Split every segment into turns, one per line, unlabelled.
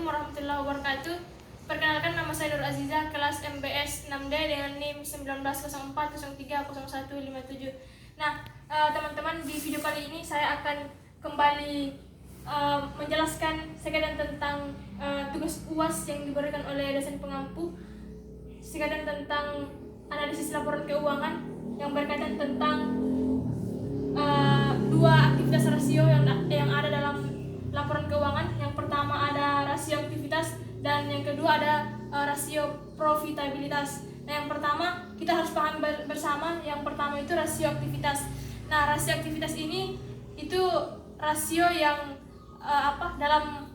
Assalamualaikum warahmatullahi wabarakatuh. Perkenalkan, nama saya Nur Aziza, kelas MBS 6D dengan NIM 1904030157. Nah, teman-teman, di video kali ini saya akan kembali menjelaskan sekadar tentang tugas UAS yang diberikan oleh dosen pengampu, sekadar tentang analisis laporan keuangan yang berkaitan tentang dua aktivitas rasio yang ada dalam laporan keuangan. Yang pertama ada rasio aktivitas dan yang kedua ada rasio profitabilitas. Nah, yang pertama kita harus pahami bersama. Yang pertama itu rasio aktivitas. Nah, rasio aktivitas ini itu rasio yang dalam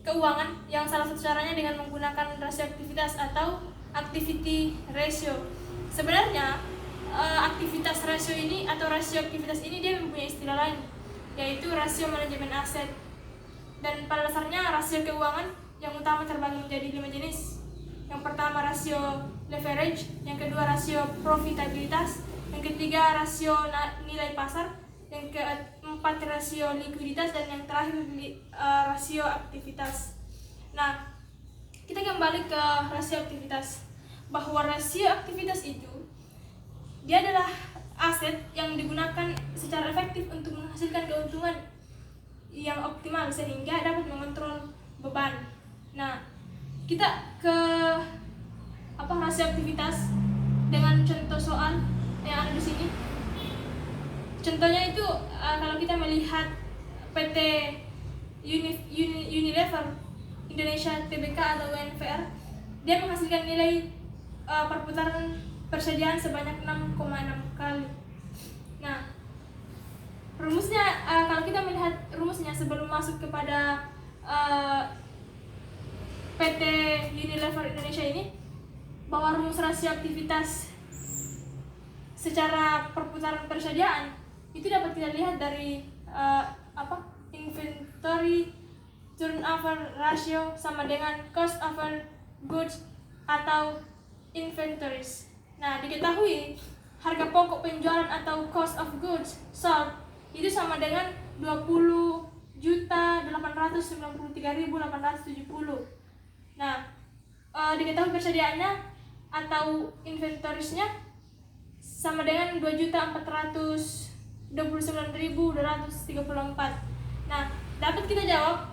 keuangan yang salah satu caranya dengan menggunakan rasio aktivitas atau activity ratio. Sebenarnya aktivitas rasio ini atau rasio aktivitas ini dia mempunyai istilah lain, yaitu rasio manajemen aset. Dan pada dasarnya rasio keuangan yang utama terbagi menjadi 5 jenis. Yang pertama rasio leverage, yang kedua rasio profitabilitas, yang ketiga rasio nilai pasar, yang keempat rasio likuiditas, dan yang terakhir rasio aktivitas. Nah, kita kembali ke rasio aktivitas, bahwa rasio aktivitas itu dia adalah aset yang digunakan secara efektif untuk menghasilkan keuntungan yang optimal sehingga dapat mengontrol beban. Nah, kita ke rasio aktivitas dengan contoh soal yang ada di sini. Contohnya itu kalau kita melihat PT Unilever Indonesia Tbk atau UNVR, dia menghasilkan nilai perputaran persediaan sebanyak 6,6 kali. Nah, rumusnya kalau kita melihat rumusnya sebelum masuk kepada PT Unilever Indonesia ini, bahwa rumus rasio aktivitas secara perputaran persediaan itu dapat kita lihat dari inventory turnover ratio sama dengan cost of goods atau inventories. Nah, diketahui harga pokok penjualan atau cost of goods sold itu sama dengan 20.893.870. Nah, diketahui persediaannya atau inventoriesnya sama dengan 2.429.234. Nah, dapat kita jawab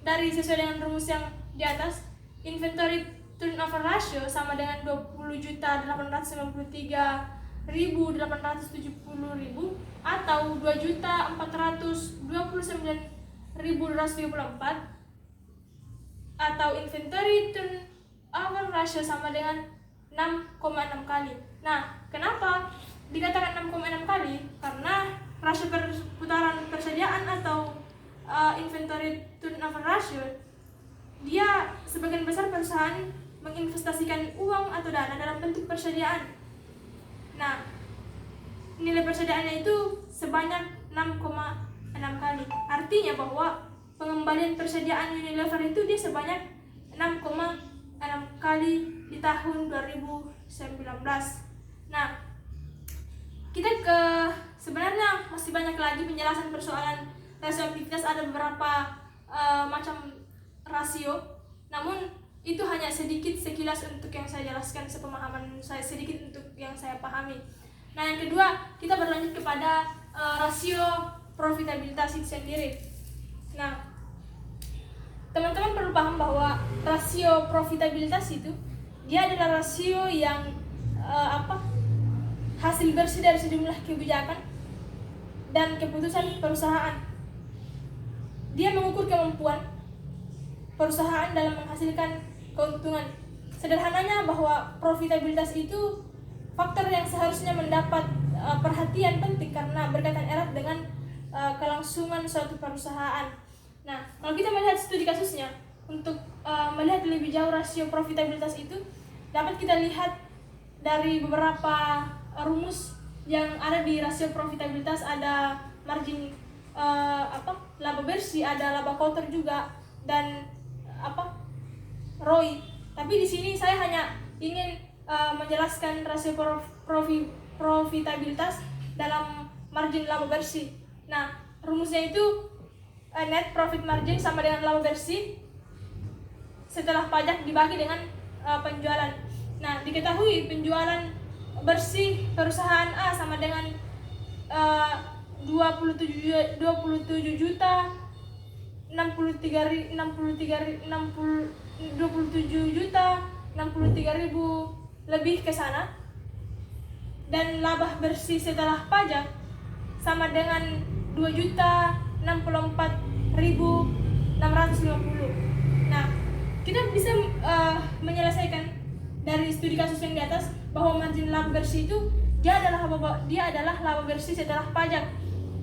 dari sesuai dengan rumus yang di atas. Inventory turnover ratio sama dengan 20.893.870.000 atau 2.429.234, atau inventory turnover ratio sama dengan 6,6 kali. Nah, kenapa dikatakan 6,6 kali? Karena rasio perputaran persediaan atau inventory turnover ratio, dia sebagian besar perusahaan menginvestasikan uang atau dana dalam bentuk persediaan. Nah, nilai persediaannya itu sebanyak 6,6 kali. Artinya bahwa pengembalian persediaan Unilever itu dia sebanyak 6,6 kali di tahun 2019. Nah, kita sebenarnya masih banyak lagi penjelasan persoalan rasio aktivitas. Ada beberapa macam rasio, namun itu hanya sedikit sekilas untuk yang saya jelaskan, sepemahaman saya sedikit untuk yang saya pahami. Nah, yang kedua kita berlanjut kepada rasio profitabilitas itu sendiri. Nah, teman-teman perlu paham bahwa rasio profitabilitas itu dia adalah rasio yang hasil bersih dari sejumlah kebijakan dan keputusan perusahaan. Dia mengukur kemampuan perusahaan dalam menghasilkan keuntungan. Sederhananya bahwa profitabilitas itu faktor yang seharusnya mendapat perhatian penting karena berkaitan erat dengan kelangsungan suatu perusahaan. Nah, kalau kita melihat studi kasusnya untuk melihat lebih jauh rasio profitabilitas itu, dapat kita lihat dari beberapa rumus yang ada di rasio profitabilitas. Ada margin laba bersih, ada laba kotor juga, dan ROI. Tapi di sini saya hanya ingin menjelaskan rasio profitabilitas dalam margin laba bersih. Nah, rumusnya itu net profit margin sama dengan laba bersih setelah pajak dibagi dengan penjualan. Nah, diketahui penjualan bersih perusahaan A sama dengan 27 juta 63.000 lebih ke sana, dan laba bersih setelah pajak sama dengan 2.064.650. Nah, kita bisa menyelesaikan dari studi kasus yang di atas bahwa margin laba bersih itu dia adalah laba bersih setelah pajak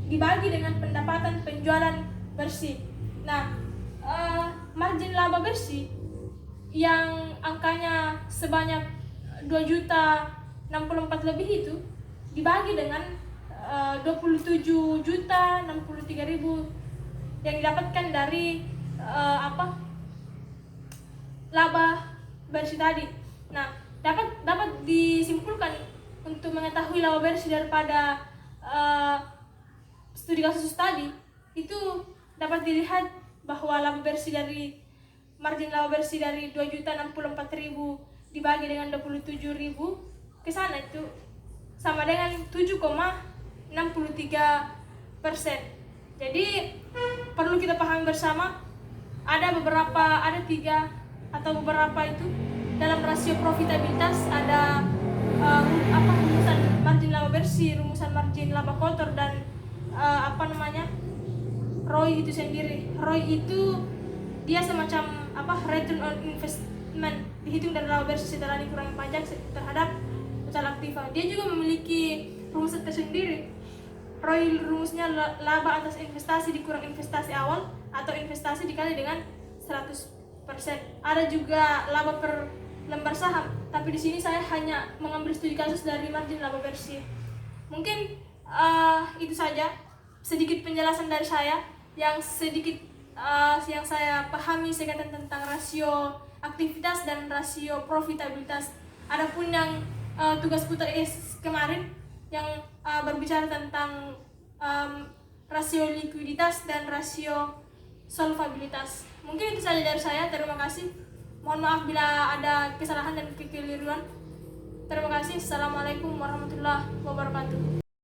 dibagi dengan pendapatan penjualan bersih. Nah, margin laba bersih yang angkanya sebanyak 2.064 lebih itu dibagi dengan 27.063.000 yang didapatkan dari laba bersih tadi. Nah, dapat disimpulkan untuk mengetahui laba bersih daripada studi kasus tadi itu dapat dilihat bahwa laba bersih dari margin laba bersih dari 2.064.000 dibagi dengan 27.000 ke sana itu sama dengan 7,63%. Jadi perlu kita pahami bersama ada tiga atau beberapa itu dalam rasio profitabilitas ada rumusan margin laba bersih, rumusan margin laba kotor, dan ROI itu sendiri. ROI itu dia semacam return on investment, dihitung dari laba bersih setelah dikurangi pajak terhadap total aktiva. Dia juga memiliki rumus tersendiri. ROI rumusnya laba atas investasi dikurang investasi awal atau investasi dikali dengan 100%. Ada juga laba per lembar saham, tapi di sini saya hanya mengambil studi kasus dari margin laba bersih. Mungkin itu saja sedikit penjelasan dari saya yang yang saya pahami sekalian tentang rasio aktivitas dan rasio profitabilitas. Adapun yang tugas putar kemarin yang berbicara tentang rasio likuiditas dan rasio solvabilitas. Mungkin itu saja dari saya. Terima kasih. Mohon maaf bila ada kesalahan dan kekeliruan. Terima kasih. Assalamualaikum warahmatullahi wabarakatuh.